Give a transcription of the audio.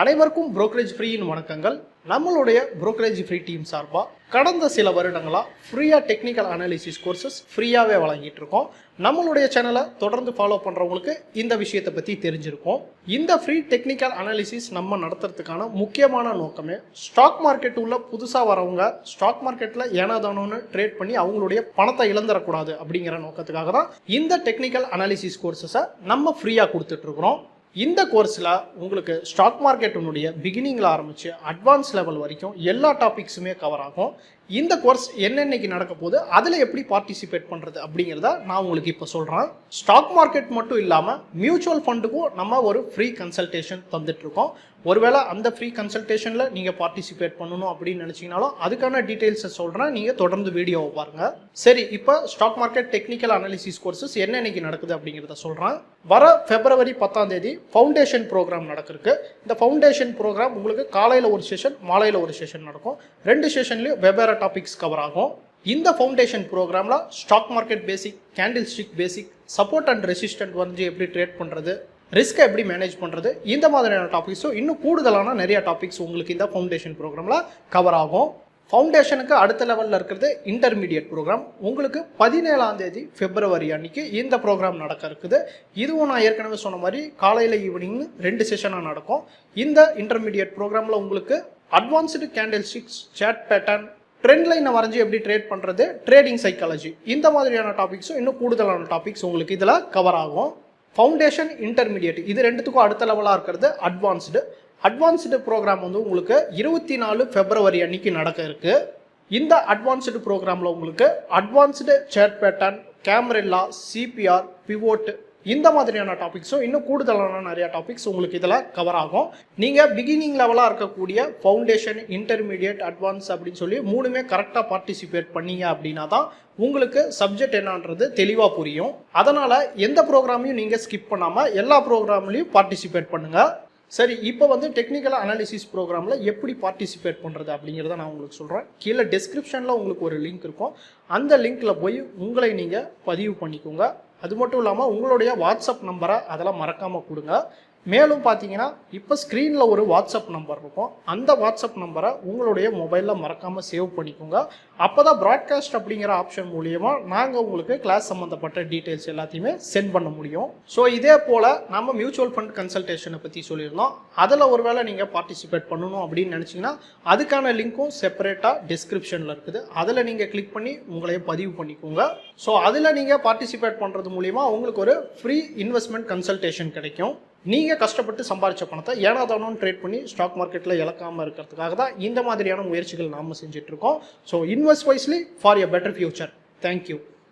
அனைவருக்கும் brokerage free வணக்கங்கள். நம்மளுடைய brokerage free டீம் சார்பா கடந்த சில வருடங்களா ஃப்ரீயா டெக்னிக்கல் அனாலிசிஸ் கோர்சஸ் ஃப்ரீயாவே வழங்கிட்டு இருக்கோம். நம்மளுடைய சேனலை தொடர்ந்து ஃபாலோ பண்றவங்களுக்கு இந்த விஷயத்தை பத்தி தெரிஞ்சிருக்கும். இந்த ஃப்ரீ டெக்னிக்கல் அனாலிசிஸ் நம்ம நடத்துறதுக்கான முக்கியமான நோக்கமே ஸ்டாக் மார்க்கெட் உள்ள புதுசா வரவங்க ஸ்டாக் மார்க்கெட்ல ஏனாதானோன்னு ட்ரேட் பண்ணி அவங்களுடைய பணத்தை இழந்துடக்கூடாது அப்படிங்கிற நோக்கத்துக்காக தான் இந்த டெக்னிக்கல் அனாலிசிஸ் கோர்சஸை நம்ம ஃப்ரீயா கொடுத்துட்டு இருக்கிறோம். இந்த கோர்ஸில் உங்களுக்கு ஸ்டாக் மார்க்கெட்டினுடைய பிகினிங்கில் ஆரம்பித்து அட்வான்ஸ் லெவல் வரைக்கும் எல்லா டாபிக்ஸுமே கவர் ஆகும். இந்த கோர்ஸ் என்னென்னைக்கு நடக்க போகுது, அதில் எப்படி பார்ட்டிசிபேட் பண்ணுறது அப்படிங்கிறத நான் உங்களுக்கு இப்போ சொல்கிறேன். ஸ்டாக் மார்க்கெட் மட்டும் இல்லாமல் மியூச்சுவல் ஃபண்டுக்கும் நம்ம ஒரு ஃப்ரீ கன்சல்டேஷன் தந்துட்டுருக்கோம். ஒருவேளை அந்த ஃப்ரீ கன்சல்டேஷனில் நீங்கள் பார்ட்டிசிபேட் பண்ணணும் அப்படின்னு நினச்சிங்கனாலும் அதுக்கான டீட்டெயில்ஸை சொல்கிறேன். நீங்கள் தொடர்ந்து வீடியோவை பாருங்கள். சரி, இப்போ stock market technical analysis courses என்னென்னைக்கு நடக்குது அப்படிங்கிறத சொல்கிறேன். வர February 10 ஃபவுண்டேஷன் ப்ரோக்ராம் நடக்கிறதுக்கு. இந்த ஃபவுண்டேஷன் ப்ரோக்ராம் உங்களுக்கு காலையில் ஒரு செஷன், மாலையில் ஒரு செஷன் நடக்கும். 2 செஷன்லையும் வெவ்வேறு டாபிக்ஸ் கவர் ஆகும். இந்த ஃபவுண்டேஷன் ப்ரோக்ராமில் stock market basic, candlestick basic, support and resistant வந்து எப்படி ட்ரேட் பண்ணுறது, ரிஸ்க்கை எப்படி மேனேஜ் பண்ணுறது, இந்த மாதிரியான டாபிக்ஸும் இன்னும் கூடுதலான நிறைய டாபிக்ஸ் உங்களுக்கு இந்த ஃபவுண்டேஷன் ப்ரோக்ராமில் கவர் ஆகும். ஃபவுண்டேஷனுக்கு அடுத்த லெவலில் இருக்கிறது இன்டர்மீடியட் ப்ரோக்ராம். உங்களுக்கு 17 February அன்னைக்கு இந்த ப்ரோக்ராம் நடக்க இருக்குது. இதுவும் நான் ஏற்கனவே சொன்ன மாதிரி காலையில் ஈவினிங் 2 செஷனாக நடக்கும். இந்த இன்டர்மீடியட் ப்ரோக்ராமில் உங்களுக்கு advanced candlesticks, chart pattern, trend லைனை வரைஞ்சி எப்படி ட்ரேட் பண்ணுறது, ட்ரேடிங் சைக்காலஜி, இந்த மாதிரியான டாபிக்ஸும் இன்னும் கூடுதலான டாபிக்ஸ் உங்களுக்கு இதில் கவர் ஆகும். ஃபவுண்டேஷன், இன்டர்மீடியட் இது ரெண்டுத்துக்கும் அடுத்த லெவலாக இருக்கிறது அட்வான்ஸ்டு ப்ரோக்ராம் வந்து உங்களுக்கு 24 February அன்னைக்கு நடக்க இருக்கு. இந்த அட்வான்ஸ்டு ப்ரோக்ராமில் உங்களுக்கு advanced chart pattern, camarilla, CPR, pivot, இந்த மாதிரியான டாபிக்ஸும் இன்னும் கூடுதலான நிறைய டாபிக்ஸ் உங்களுக்கு இதில் கவர் ஆகும். நீங்கள் பிகினிங் லெவலாக இருக்கக்கூடிய ஃபவுண்டேஷன், இன்டர்மீடியட், அட்வான்ஸ் அப்படின்னு சொல்லி 3மே கரெக்டாக பார்ட்டிசிபேட் பண்ணீங்க அப்படின்னா தான் உங்களுக்கு சப்ஜெக்ட் என்னன்றது தெளிவாக புரியும். அதனால் எந்த ப்ரோக்ராமையும் நீங்கள் ஸ்கிப் பண்ணாமல் எல்லா ப்ரோக்ராம்லையும் பார்ட்டிசிபேட் பண்ணுங்கள். சரி, இப்போ வந்து டெக்னிக்கல் அனாலிசிஸ் ப்ரோக்ராமில் எப்படி பார்ட்டிசிபேட் பண்ணுறது அப்படிங்கிறத நான் உங்களுக்கு சொல்கிறேன். கீழே டிஸ்கிரிப்ஷனில் உங்களுக்கு ஒரு லிங்க் இருக்கும். அந்த லிங்க்கில் போய் உங்களை நீங்கள் பதிவு பண்ணிக்கோங்க. அது மட்டும் இல்லாமல் உங்களுடைய வாட்ஸ்அப் நம்பரை அதெல்லாம் மறக்காமல் கொடுங்க. மேலும் பார்த்தீங்கன்னா இப்போ ஸ்க்ரீனில் ஒரு வாட்ஸ்அப் நம்பர் இருக்கும். அந்த வாட்ஸ்அப் நம்பரை உங்களுடைய மொபைலில் மறக்காமல் சேவ் பண்ணிக்கோங்க. அப்போ தான் ப்ராட்காஸ்ட் அப்படிங்கிற ஆப்ஷன் மூலியமாக நாங்கள் உங்களுக்கு கிளாஸ் சம்மந்தப்பட்ட டீட்டெயில்ஸ் எல்லாத்தையுமே சென்ட் பண்ண முடியும். ஸோ இதே போல் நம்ம மியூச்சுவல் ஃபண்ட் கன்சல்டேஷனை பற்றி சொல்லியிருந்தோம். அதில் ஒருவேளை நீங்கள் பார்ட்டிசிபேட் பண்ணணும் அப்படின்னு நினச்சிங்கன்னா அதுக்கான லிங்க்கும் செப்பரேட்டாக டிஸ்கிரிப்ஷனில் இருக்குது. அதில் நீங்கள் கிளிக் பண்ணி உங்களையே பதிவு பண்ணிக்கோங்க. ஸோ அதில் நீங்கள் பார்ட்டிசிபேட் பண்ணுறது மூலிமா உங்களுக்கு ஒரு ஃப்ரீ இன்வெஸ்ட்மெண்ட் கன்சல்டேஷன் கிடைக்கும். நீங்கள் கஷ்டப்பட்டு சம்பாதிச்ச பணத்தை ஏனாதானோன்னு ட்ரேட் பண்ணி ஸ்டாக் மார்க்கெட்டில் இழக்காமல் இருக்கிறதுக்காக தான் இந்த மாதிரியான முயற்சிகள் நாம் செஞ்சிட்ருக்கோம். So invest wisely for a better future. Thank you.